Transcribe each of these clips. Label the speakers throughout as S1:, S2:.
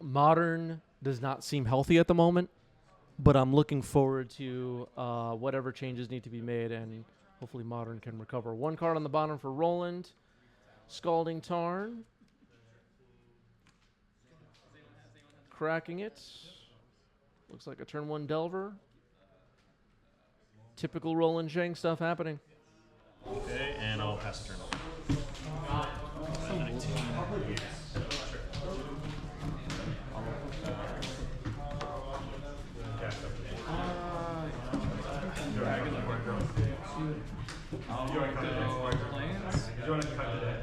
S1: Modern does not seem healthy at the moment, but I'm looking forward to whatever changes need to be made, and hopefully Modern can recover. One card on the bottom for Roland. Scalding Tarn. Cracking it. Looks like a turn 1 Delver. Typical Roland Zhang stuff happening.
S2: Okay, and I'll pass the turn. 19.
S3: I'll go planes.
S4: Do you want to cut today?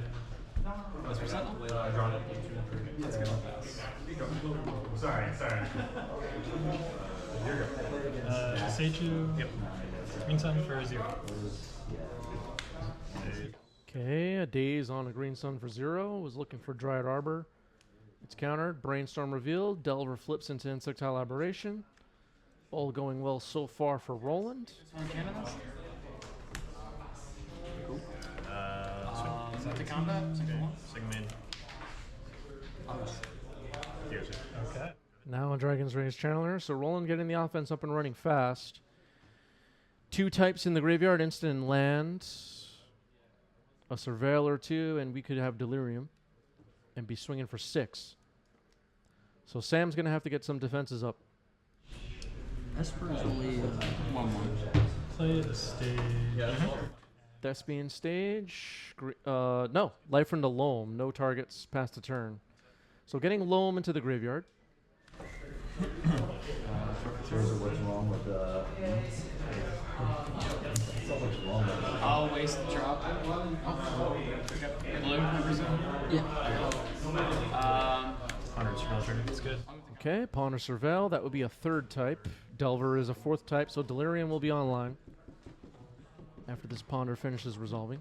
S3: What's percent? Let's go.
S4: Sorry.
S2: Seichu. Yep. Green Sun for 0.
S1: Okay, a Daze on a Green Sun for 0. Was looking for Dryad Arbor. It's countered. Brainstorm revealed. Delver flips into Insectile Aberration. All going well so far for Roland.
S3: Is that the combat?
S2: Second main.
S5: Okay.
S1: Now on Dragon's Rage Channeler. So Roland getting the offense up and running fast. 2 types in the graveyard, instant and land. A Surveil or 2, and we could have Delirium and be swinging for 6. So Sam's going to have to get some defenses up.
S3: Esper is only 1/1.
S2: Play the stage.
S1: Thespian Stage. No. Life into Loam. No targets past the turn. So getting Loam into the graveyard.
S6: What's wrong with
S3: I'll waste the drop. Blue, I presume? Yeah.
S2: 100 spell trigger. That's good.
S1: Okay, Pawn or Surveil. That would be a 3rd type. Delver is a 4th type, so Delirium will be online after this Ponder finishes resolving.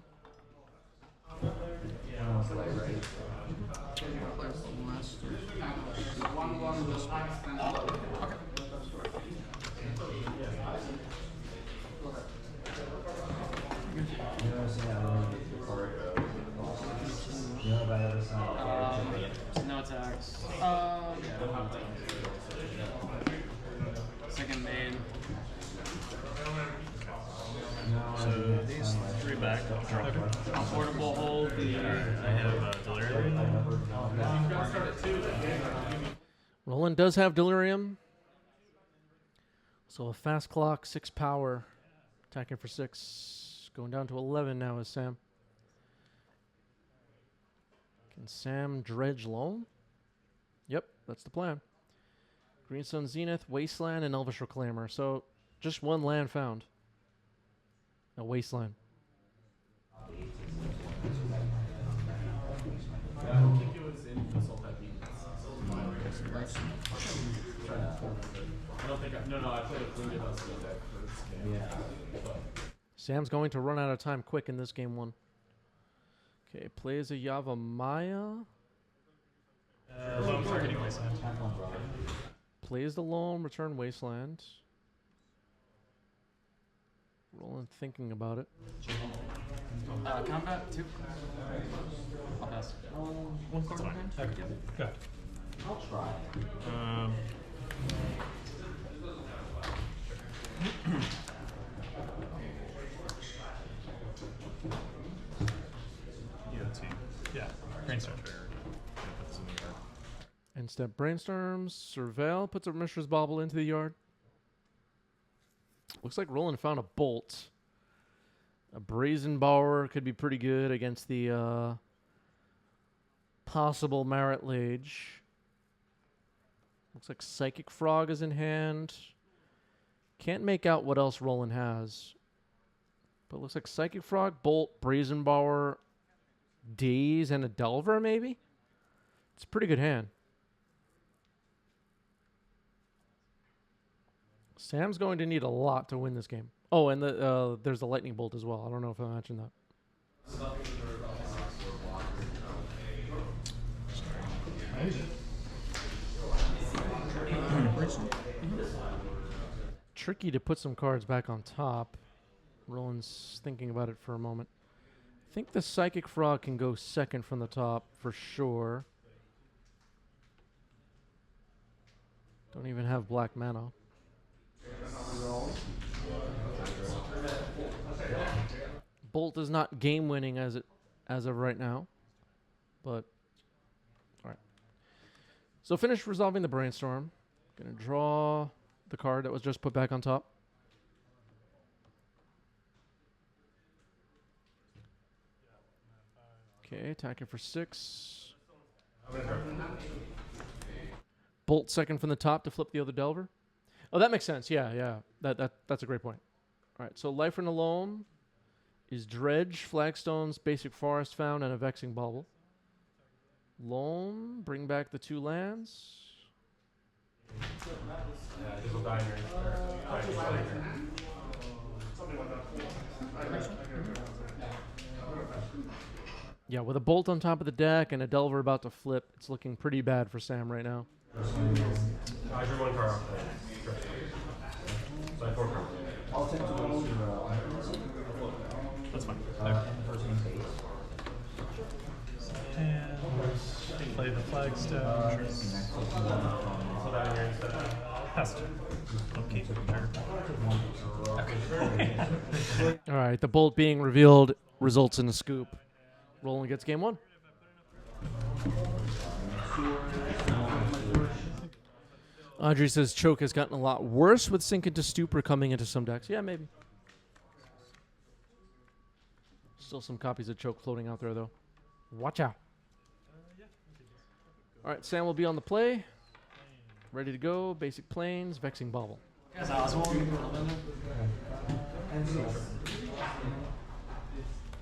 S3: No attacks. Second main.
S2: So these 3 back. Draw.
S3: Portable hold.
S2: I have Delirium.
S1: Roland does have Delirium. So a fast clock, 6 power. Attacking for 6. Going down to 11 now is Sam. Can Sam dredge Loam? Yep, that's the plan. Green Sun Zenith, Wasteland, and Elvish Reclaimer. So just 1 land found. A Wasteland.
S4: I played a Fluid deck for this game.
S1: Sam's going to run out of time quick in this game 1. Okay, plays a Yavimaya.
S2: Loam for hitting Wasteland.
S1: Plays the Loam, return Wasteland. Roland thinking about it.
S3: Combat 2. I'll pass. 1 card in hand?
S2: Okay. Good.
S6: I'll try.
S2: Yeah. Brainstorm.
S1: Instead brainstorms. Surveil puts a Mishra's Bauble into the yard. Looks like Roland found a Bolt. A Brazen Bower could be pretty good against the possible Marit Lage. Looks like Psychic Frog is in hand. Can't make out what else Roland has. But looks like Psychic Frog, Bolt, Brazen Bower, Daze, and a Delver maybe? It's a pretty good hand. Sam's going to need a lot to win this game. Oh, and there's the Lightning Bolt as well. I don't know if I mentioned that. Tricky to put some cards back on top. Roland's thinking about it for a moment. I think the Psychic Frog can go second from the top for sure. Don't even have black mana. Bolt is not game winning as of right now, but all right. So finish resolving the brainstorm. Gonna draw the card that was just put back on top. Okay, attacking for 6. Bolt second from the top to flip the other Delver. Oh, that makes sense. Yeah. That's a great point. All right, so Life and Alone is Dredge, Flagstones, Basic Forest Found, and a Vexing Bauble. Loam, bring back the 2 lands. Yeah, with a Bolt on top of the deck and a Delver about to flip, it's looking pretty bad for Sam right now.
S4: I drew 1 card off so I have 4 cards.
S6: I'll take 2 rolls.
S5: That's fine. And play the flagstone.
S4: So that in here instead of
S5: Has to. Okay, sure.
S1: All right, the Bolt being revealed results in a scoop. Roland gets game 1. Audrey says Choke has gotten a lot worse with Sink into Stupor coming into some decks. Yeah, maybe. Still some copies of Choke floating out there, though. Watch out. All right, Sam will be on the play. Ready to go. Basic Plains, Vexing Bauble.
S3: Guys, Oswald.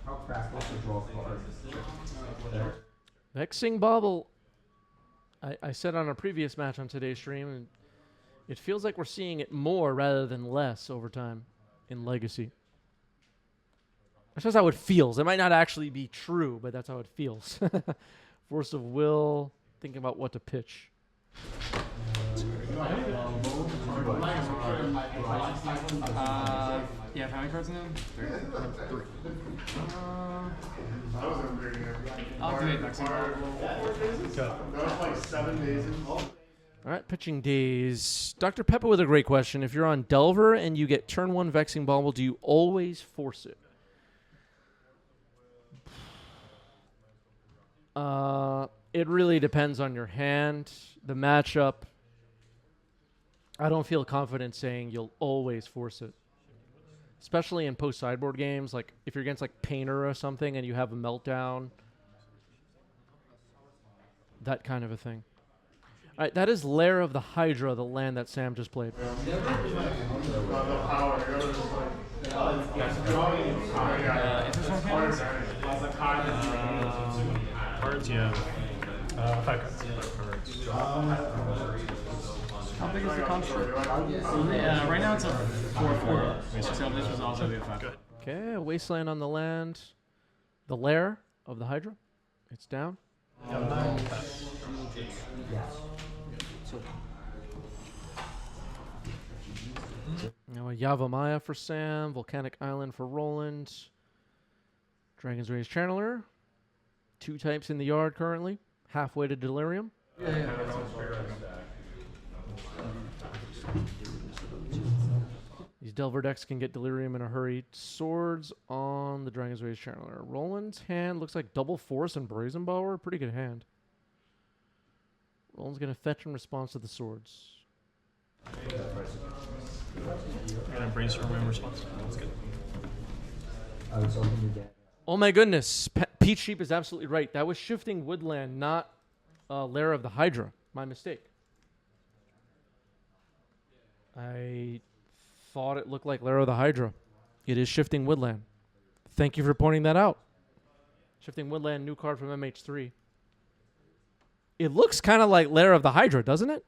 S6: How crack what's the draw card?
S1: Vexing Bauble, I said on a previous match on today's stream, and it feels like we're seeing it more rather than less over time in Legacy. That's just how it feels. It might not actually be true, but that's how it feels. Force of Will, thinking about what to pitch.
S3: Yeah, how many cards in them? 3. I'll activate Vexing Bauble.
S4: That was like 7 days in.
S1: All right, pitching days. Dr. Pepper with a great question. If you're on Delver and you get turn 1 Vexing Bauble, do you always force it? It really depends on your hand, the matchup. I don't feel confident saying you'll always force it. Especially in post-sideboard games, like if you're against like Painter or something and you have a meltdown. That kind of a thing. All right, that is Lair of the Hydra, the land that Sam just played.
S5: Cards, yeah. 5 cards.
S3: How big is the construct? Yeah, right now it's a 4/4. So this was also be a 5.
S5: Good.
S1: Okay, a Wasteland on the land. The Lair of the Hydra. It's down. Now a Yavimaya for Sam, Volcanic Island for Roland, Dragon's Rage Channeler. 2 types in the yard currently. Halfway to Delirium. These Delver decks can get Delirium in a hurry. Swords on the Dragon's Rage Channeler. Roland's hand looks like Double Force and Brazen Bower. Pretty good hand. Roland's going to fetch in response to the swords.
S5: You're going to brainstorm in response. That's good.
S6: I was hoping to get.
S1: Oh my goodness. Pete Sheep is absolutely right. That was Shifting Woodland, not Lair of the Hydra. My mistake. I thought it looked like Lair of the Hydra. It is Shifting Woodland. Thank you for pointing that out. Shifting Woodland, new card from MH3. It looks kind of like Lair of the Hydra, doesn't it?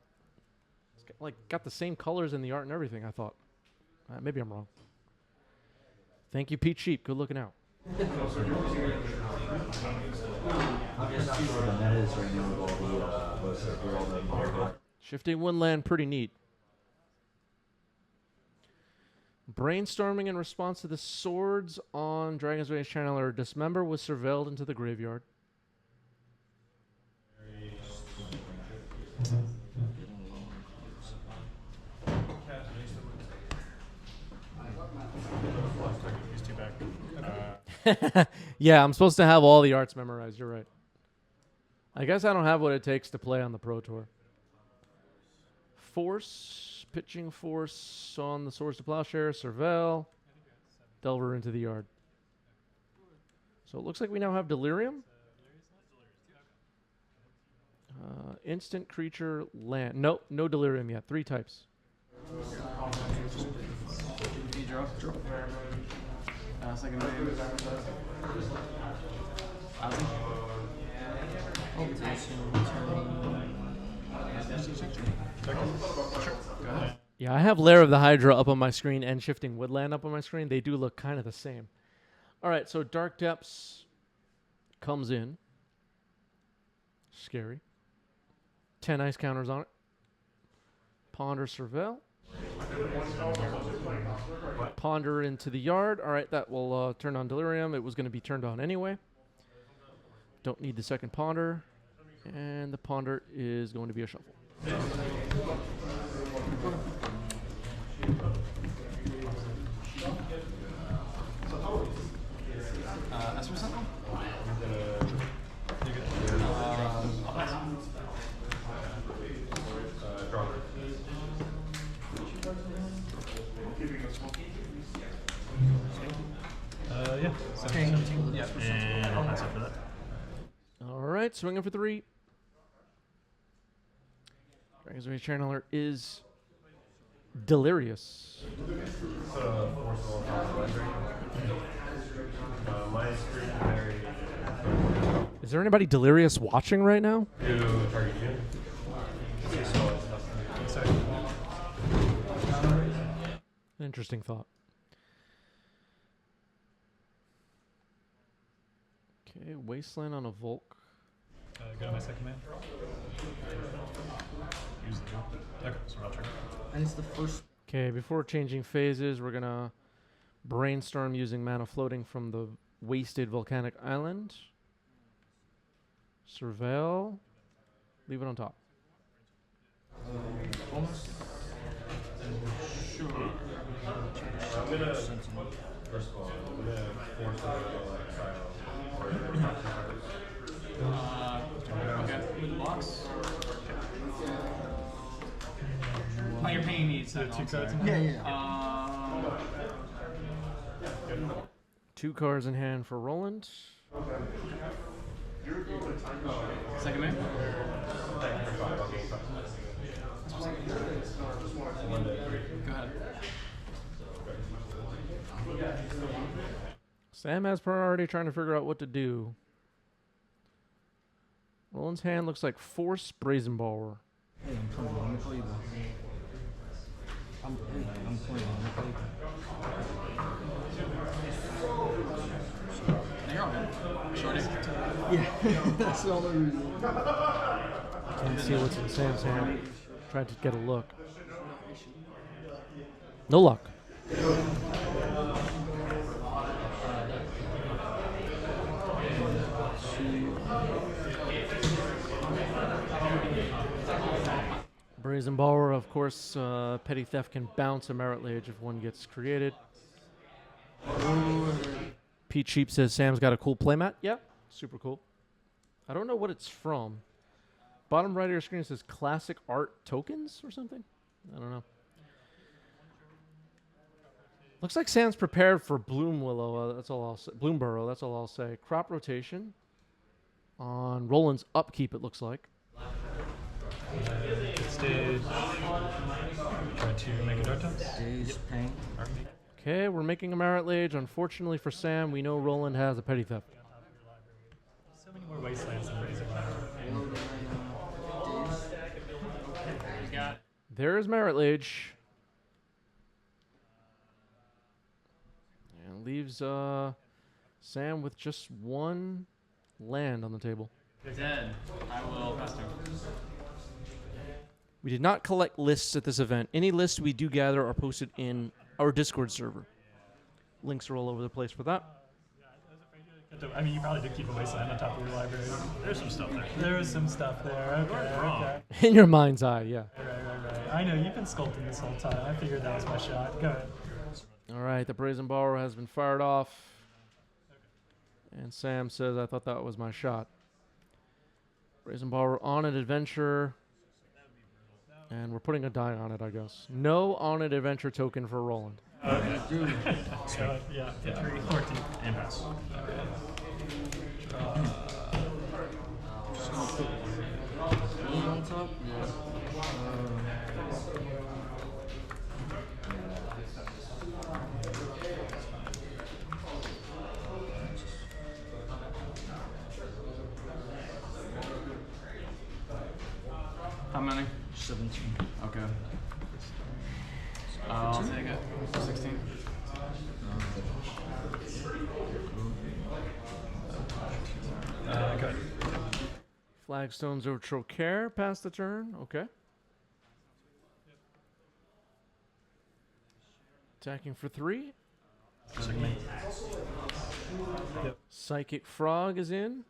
S1: It's got the same colors in the art and everything, I thought. Maybe I'm wrong. Thank you, Pete Sheep. Good looking out. Shifting Woodland, pretty neat. Brainstorming in response to the swords on Dragon's Rage Channeler. Dismember was surveilled into the graveyard. Yeah, I'm supposed to have all the arts memorized. You're right. I guess I don't have what it takes to play on the Pro Tour. Force, pitching force on the Swords to Plowshare, Cervelle, Delver into the yard. So it looks like we now have Delirium. Instant creature land. Nope, no Delirium yet. 3 types.
S3: Draw. Second wave. Ozzy.
S1: Yeah, I have Lair of the Hydra up on my screen and Shifting Woodland up on my screen. They do look kind of the same. All right, so Dark Depths comes in. Scary. 10 ice counters on it. Ponder Cervelle. Ponder into the yard. All right, that will turn on Delirium. It was going to be turned on anyway. Don't need the second Ponder. And the Ponder is going to be a shuffle.
S3: Ask for something?
S5: Yeah. And I'll pass it for that.
S1: All right, swinging for 3. Dragon's Rage Channeler is Delirious. Is there anybody delirious watching right now? Interesting thought. Okay, Wasteland on a Volk.
S5: Go to my second man. Use the jump. Okay, so I'll trigger.
S3: And it's the first.
S1: Okay, before changing phases, we're gonna brainstorm using mana floating from the wasted volcanic island. Surveil. Leave it on top.
S3: Almost. Sure.
S4: I'm gonna, first of all, I'm gonna force
S3: Okay, with the box. Oh, you're paying me to
S5: 2 cards.
S3: Yeah.
S1: 2 cards in hand for Roland.
S3: Second man. Go ahead.
S1: Sam has priority trying to figure out what to do. Roland's hand looks like Force Brazen Borrower.
S6: Hey, I'm playing. Let me play that. I'm playing. Let me play that.
S3: You're all good. Shorty.
S6: Yeah, that's the only reason.
S1: Can't see what's in Sam's hand. Tried to get a look. No luck. Brazen Borrower, of course, Petty Theft can bounce a Merit Lage if one gets created. Pete Sheep says Sam's got a cool playmat. Yeah, super cool. I don't know what it's from. Bottom right of your screen says Classic Art Tokens or something? I don't know. Looks like Sam's prepared for Bloom Willow. That's all I'll say. Bloomburrow. That's all I'll say. Crop rotation on Roland's upkeep. It looks like.
S5: Stage. Try to make a dark toss.
S6: Days pain.
S1: Okay, we're making a Merit Lage. Unfortunately for Sam, we know Roland has a Petty Theft.
S5: So many more wastelands than Brazen Borrower.
S1: There's Merit Lage. And leaves Sam with just 1 land on the table.
S3: Dead. I will pass turn.
S1: We did not collect lists at this event. Any lists we do gather are posted in our Discord server. Links are all over the place for that.
S5: I mean, you probably did keep a wasteland on top of your library. There's some stuff there. There was some stuff there. Okay.
S1: In your mind's eye, yeah.
S5: Right. I know, you've been sculpting this whole time. I figured that was my shot. Go ahead.
S1: All right, the Brazen Borrower has been fired off. And Sam says, I thought that was my shot. Raisin Ball, we're on an adventure. And we're putting a die on it, I guess. No on an adventure token for Roland.
S5: So, yeah, 3, 14.
S2: And pass.
S6: On top? Yeah.
S3: How many?
S6: 17.
S3: Okay. I'll take it. 16.
S5: Good.
S1: Flagstones over Trocaire, pass the turn. Okay. Attacking for 3.
S5: Yep.
S1: Psychic Frog is in.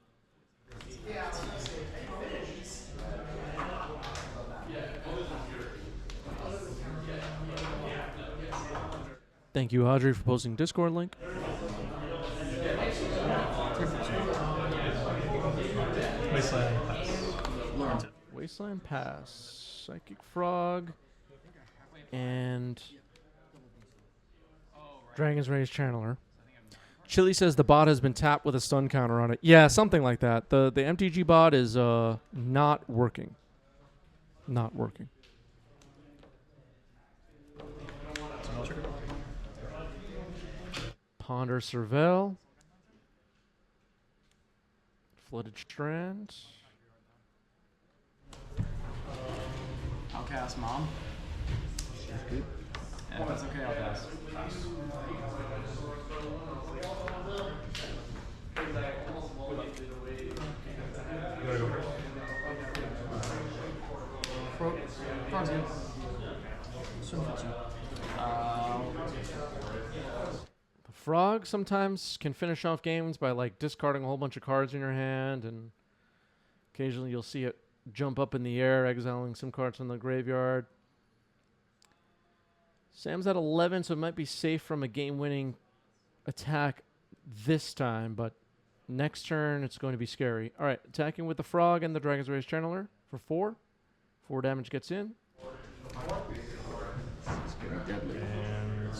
S1: Thank you, Audrey, for posting Discord link.
S5: Wasteland pass.
S1: Wasteland Pass, Psychic Frog, and Dragon's Rage Channeler. Chili says the bot has been tapped with a stun counter on it. Yeah, something like that. The MTG bot is not working. Not working. Ponder Cervelle. Flooded Strand.
S3: I'll cast Mom.
S6: Good.
S3: Yeah, if that's okay, I'll pass.
S6: Frog's good. Swim for 2.
S1: The Frog sometimes can finish off games by like discarding a whole bunch of cards in your hand, and occasionally you'll see it jump up in the air, exiling some cards from the graveyard. Sam's at 11, so it might be safe from a game-winning attack this time, but next turn it's going to be scary. All right, attacking with the Frog and the Dragon's Rage Channeler for 4. 4 damage gets in.
S6: It's getting deadly.
S5: And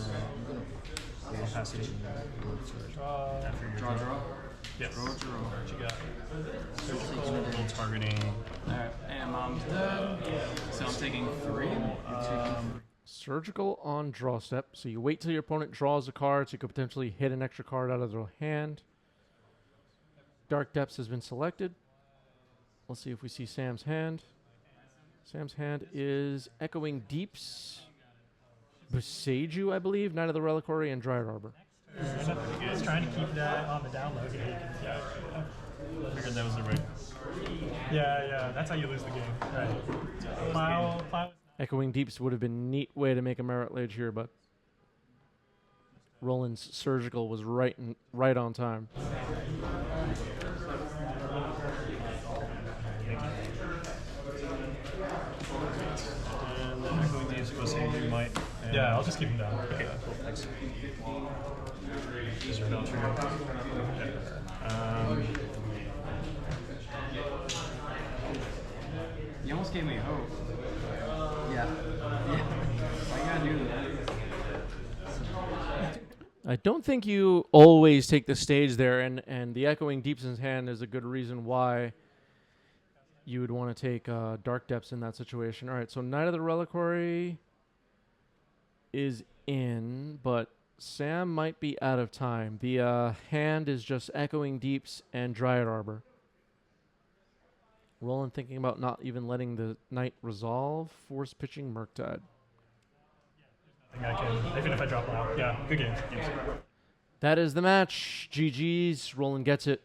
S5: pass it. Draw.
S3: Draw.
S5: Yes.
S3: Draw.
S5: What you got?
S2: Surgical targeting.
S3: Alright, and Mom's dead. So I'm taking 3.
S1: Surgical on draw step. So you wait till your opponent draws a card, so you could potentially hit an extra card out of their hand. Dark Depths has been selected. Let's see if we see Sam's hand. Sam's hand is Echoing Deeps, Boseiju, I believe, Knight of the Reliquary, and Dryad Arbor.
S5: He's trying to keep that on the download. Yeah.
S2: Figured that was the right.
S5: Yeah. That's how you lose the game. Right. Plow.
S1: Echoing Deeps would have been a neat way to make a Merit Lage here, but Roland's Surgical was right on time.
S2: And then Echoing Deeps was saying you might.
S5: Yeah, I'll just keep him down.
S2: Okay, cool. Thanks.
S5: Is your bell trigger?
S3: You almost gave me hope.
S6: Yeah.
S3: Why you gotta do that?
S1: I don't think you always take the stage there, and the Echoing Deeps in his hand is a good reason why you would want to take Dark Depths in that situation. All right, so Knight of the Reliquary is in, but Sam might be out of time. The hand is just Echoing Deeps and Dryad Arbor. Roland thinking about not even letting the Knight resolve, force pitching Murktide.
S5: I think I can, even if I drop out. Yeah, good game.
S1: That is the match. GG's. Roland gets it.